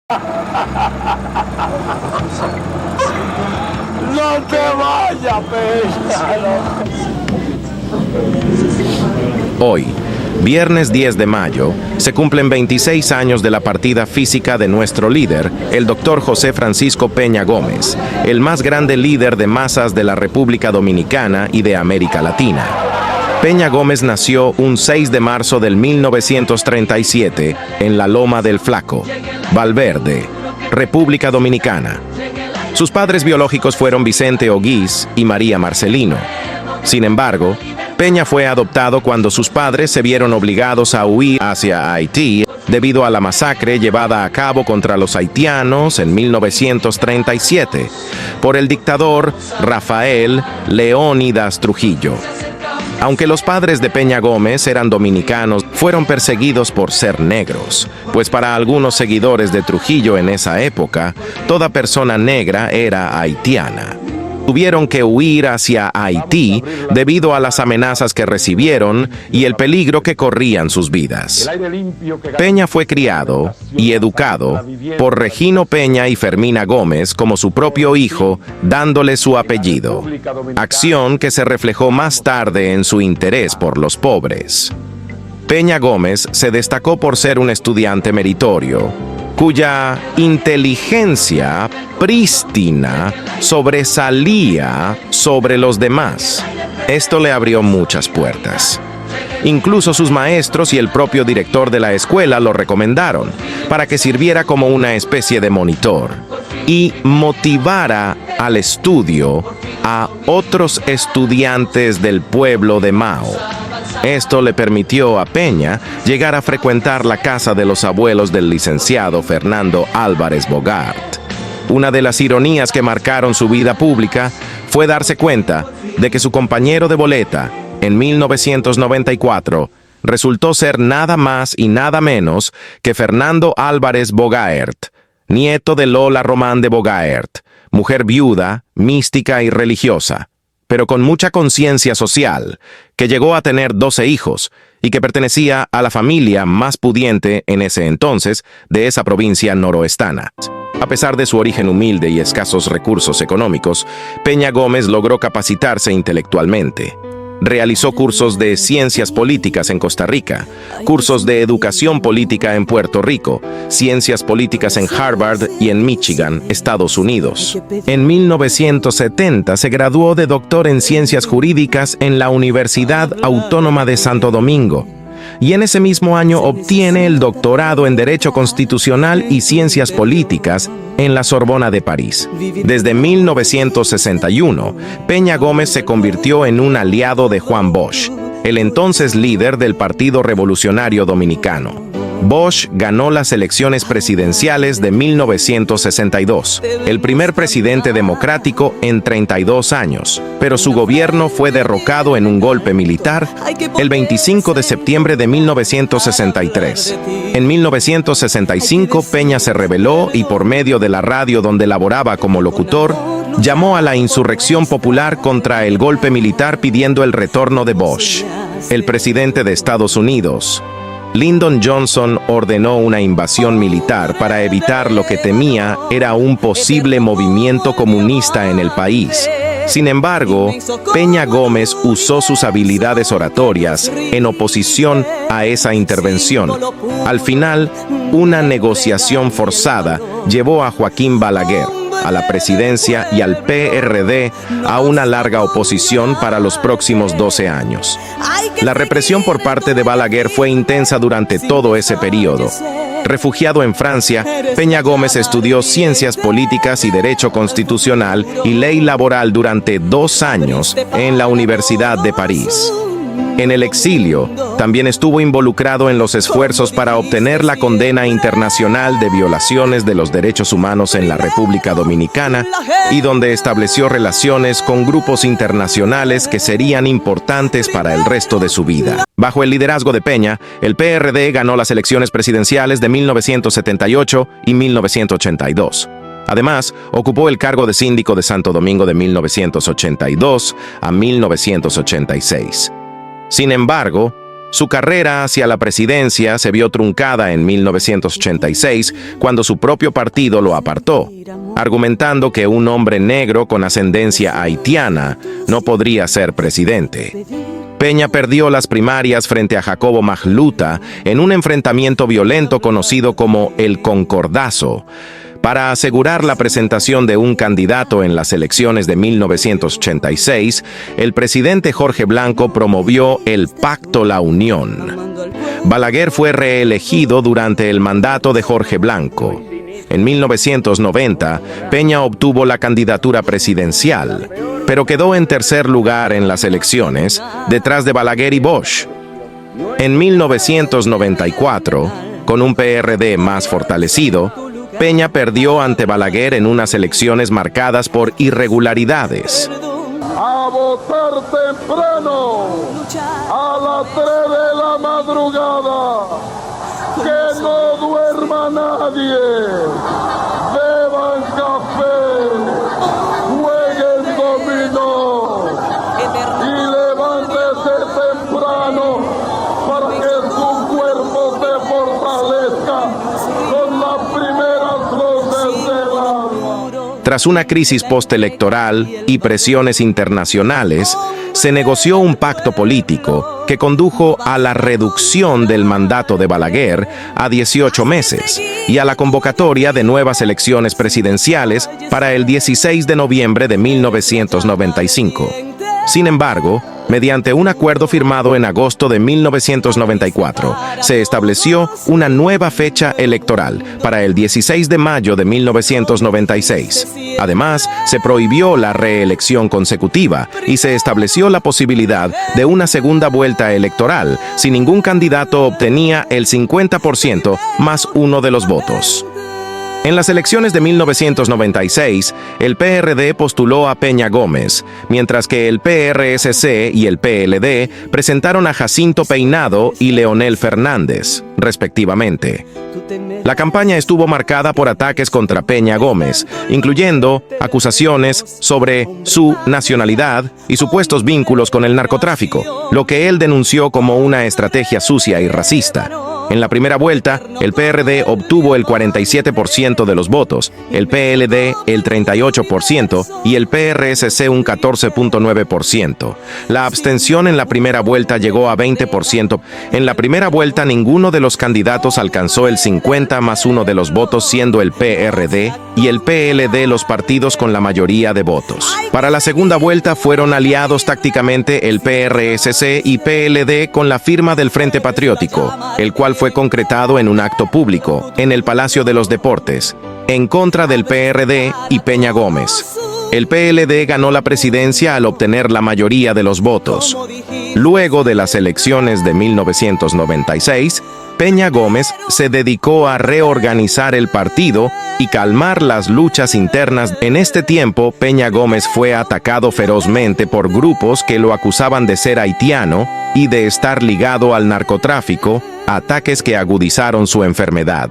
No te vayas, Peña. Hoy, viernes 10 de mayo, se cumplen 26 años de la partida física de nuestro líder, el doctor José Francisco Peña Gómez, el más grande líder de masas de la República Dominicana y de América Latina. Peña Gómez nació un 6 de marzo del 1937 en la Loma del Flaco, Valverde, República Dominicana. Sus padres biológicos fueron Vicente Oguiz y María Marcelino. Sin embargo, Peña fue adoptado cuando sus padres se vieron obligados a huir hacia Haití debido a la masacre llevada a cabo contra los haitianos en 1937 por el dictador Rafael Leónidas Trujillo. Aunque los padres de Peña Gómez eran dominicanos, fueron perseguidos por ser negros, pues para algunos seguidores de Trujillo en esa época, toda persona negra era haitiana. Tuvieron que huir hacia Haití debido a las amenazas que recibieron y el peligro que corrían sus vidas. Peña fue criado y educado por Regino Peña y Fermina Gómez como su propio hijo, dándole su apellido, acción que se reflejó más tarde en su interés por los pobres. Peña Gómez se destacó por ser un estudiante meritorio, cuya inteligencia prístina sobresalía sobre los demás. Esto le abrió muchas puertas. Incluso sus maestros y el propio director de la escuela lo recomendaron para que sirviera como una especie de monitor y motivara al estudio a otros estudiantes del pueblo de Mao. Esto le permitió a Peña llegar a frecuentar la casa de los abuelos del licenciado Fernando Álvarez Bogart. Una de las ironías que marcaron su vida pública fue darse cuenta de que su compañero de boleta, en 1994, resultó ser nada más y nada menos que Fernando Álvarez Bogart, nieto de Lola Román de Bogart, mujer viuda, mística y religiosa, pero con mucha conciencia social, que llegó a tener 12 hijos y que pertenecía a la familia más pudiente en ese entonces de esa provincia noroestana. A pesar de su origen humilde y escasos recursos económicos, Peña Gómez logró capacitarse intelectualmente. Realizó cursos de ciencias políticas en Costa Rica, cursos de educación política en Puerto Rico, ciencias políticas en Harvard y en Michigan, Estados Unidos. En 1970 se graduó de doctor en ciencias jurídicas en la Universidad Autónoma de Santo Domingo, y en ese mismo año obtiene el doctorado en Derecho Constitucional y Ciencias Políticas en la Sorbona de París. Desde 1961, Peña Gómez se convirtió en un aliado de Juan Bosch, el entonces líder del Partido Revolucionario Dominicano. Bosch ganó las elecciones presidenciales de 1962, el primer presidente democrático en 32 años, pero su gobierno fue derrocado en un golpe militar el 25 de septiembre de 1963. En 1965, Peña se rebeló y por medio de la radio donde laboraba como locutor, llamó a la insurrección popular contra el golpe militar pidiendo el retorno de Bosch. El presidente de Estados Unidos, Lyndon Johnson, ordenó una invasión militar para evitar lo que temía era un posible movimiento comunista en el país. Sin embargo, Peña Gómez usó sus habilidades oratorias en oposición a esa intervención. Al final, una negociación forzada llevó a Joaquín Balaguer a la presidencia y al PRD a una larga oposición para los próximos 12 años. La represión por parte de Balaguer fue intensa durante todo ese periodo. Refugiado en Francia, Peña Gómez estudió Ciencias Políticas y Derecho Constitucional y Ley Laboral durante 2 años en la Universidad de París. En el exilio, también estuvo involucrado en los esfuerzos para obtener la condena internacional de violaciones de los derechos humanos en la República Dominicana y donde estableció relaciones con grupos internacionales que serían importantes para el resto de su vida. Bajo el liderazgo de Peña, el PRD ganó las elecciones presidenciales de 1978 y 1982. Además, ocupó el cargo de síndico de Santo Domingo de 1982 a 1986. Sin embargo, Su carrera hacia la presidencia se vio truncada en 1986 cuando su propio partido lo apartó, argumentando que un hombre negro con ascendencia haitiana no podría ser presidente. Peña perdió las primarias frente a Jacobo Magluta en un enfrentamiento violento conocido como el Concordazo. Para asegurar la presentación de un candidato en las elecciones de 1986, el presidente Jorge Blanco promovió el Pacto La Unión. Balaguer fue reelegido durante el mandato de Jorge Blanco. En 1990, Peña obtuvo la candidatura presidencial, pero quedó en tercer lugar en las elecciones, detrás de Balaguer y Bosch. En 1994, con un PRD más fortalecido, Peña perdió ante Balaguer en unas elecciones marcadas por irregularidades. A votar temprano, a las 3 de la madrugada, que no duerma nadie, beban café, jueguen dominó y levántese temprano para que su cuerpo se fortalezca con las primeras luces del alba. Tras una crisis postelectoral y presiones internacionales, se negoció un pacto político que condujo a la reducción del mandato de Balaguer a 18 meses y a la convocatoria de nuevas elecciones presidenciales para el 16 de noviembre de 1995. Sin embargo, mediante un acuerdo firmado en agosto de 1994, se estableció una nueva fecha electoral para el 16 de mayo de 1996. Además, se prohibió la reelección consecutiva y se estableció la posibilidad de una segunda vuelta electoral si ningún candidato obtenía el 50% más uno de los votos. En las elecciones de 1996, el PRD postuló a Peña Gómez, mientras que el PRSC y el PLD presentaron a Jacinto Peinado y Leonel Fernández, respectivamente. La campaña estuvo marcada por ataques contra Peña Gómez, incluyendo acusaciones sobre su nacionalidad y supuestos vínculos con el narcotráfico, lo que él denunció como una estrategia sucia y racista. En la primera vuelta, el PRD obtuvo el 47% de los votos, el PLD el 38% y el PRSC un 14.9%. La abstención en la primera vuelta llegó a 20%. En la primera vuelta, ninguno de los candidatos alcanzó el 50 más uno de los votos, siendo el PRD y el PLD los partidos con la mayoría de votos. Para la segunda vuelta fueron aliados tácticamente el PRSC y PLD con la firma del Frente Patriótico, el cual fue concretado en un acto público en el Palacio de los Deportes, en contra del PRD y Peña Gómez. El PLD ganó la presidencia al obtener la mayoría de los votos. Luego de las elecciones de 1996, Peña Gómez se dedicó a reorganizar el partido y calmar las luchas internas. En este tiempo, Peña Gómez fue atacado ferozmente por grupos que lo acusaban de ser haitiano y de estar ligado al narcotráfico, ataques que agudizaron su enfermedad.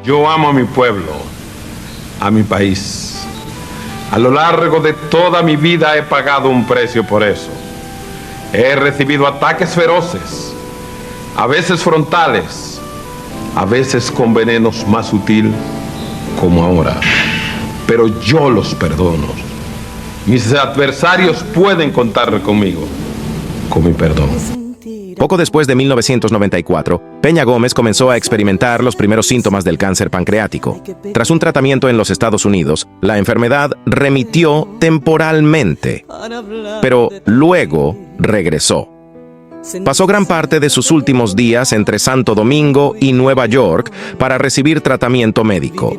Yo amo a mi pueblo, a mi país. A lo largo de toda mi vida he pagado un precio por eso. He recibido ataques feroces, a veces frontales, a veces con venenos más sutil, como ahora. Pero yo los perdono. Mis adversarios pueden contar conmigo, con mi perdón. Poco después de 1994, Peña Gómez comenzó a experimentar los primeros síntomas del cáncer pancreático. Tras un tratamiento en los Estados Unidos, la enfermedad remitió temporalmente, pero luego regresó. Pasó gran parte de sus últimos días entre Santo Domingo y Nueva York para recibir tratamiento médico.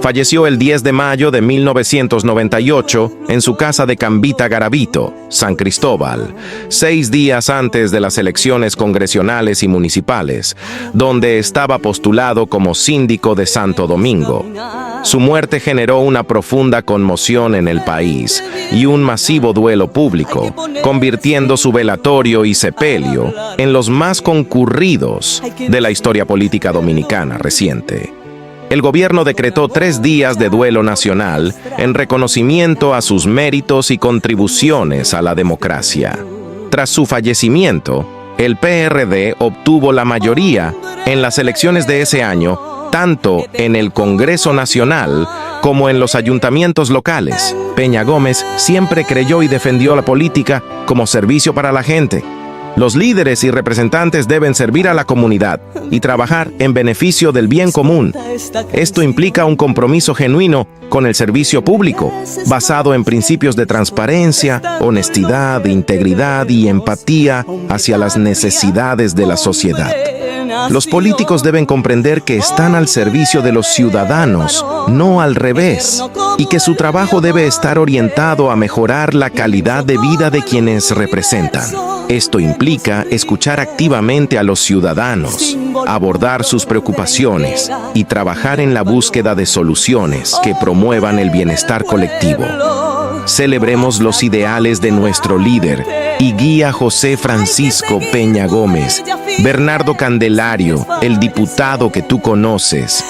Falleció el 10 de mayo de 1998 en su casa de Cambita Garavito, San Cristóbal, 6 días antes de las elecciones congresionales y municipales, donde estaba postulado como síndico de Santo Domingo. Su muerte generó una profunda conmoción en el país y un masivo duelo público, convirtiendo su velatorio y sepelio en los más concurridos de la historia política dominicana reciente. El gobierno decretó 3 días de duelo nacional en reconocimiento a sus méritos y contribuciones a la democracia. Tras su fallecimiento, El PRD obtuvo la mayoría en las elecciones de ese año, tanto en el Congreso Nacional como en los ayuntamientos locales. Peña Gómez siempre creyó y defendió la política como servicio para la gente. Los líderes y representantes deben servir a la comunidad y trabajar en beneficio del bien común. Esto implica un compromiso genuino con el servicio público, basado en principios de transparencia, honestidad, integridad y empatía hacia las necesidades de la sociedad. Los políticos deben comprender que están al servicio de los ciudadanos, no al revés, y que su trabajo debe estar orientado a mejorar la calidad de vida de quienes representan. Esto implica escuchar activamente a los ciudadanos, abordar sus preocupaciones y trabajar en la búsqueda de soluciones que promuevan el bienestar colectivo. Celebremos los ideales de nuestro líder y guía José Francisco Peña Gómez. Bernardo Candelario, el diputado que tú conoces.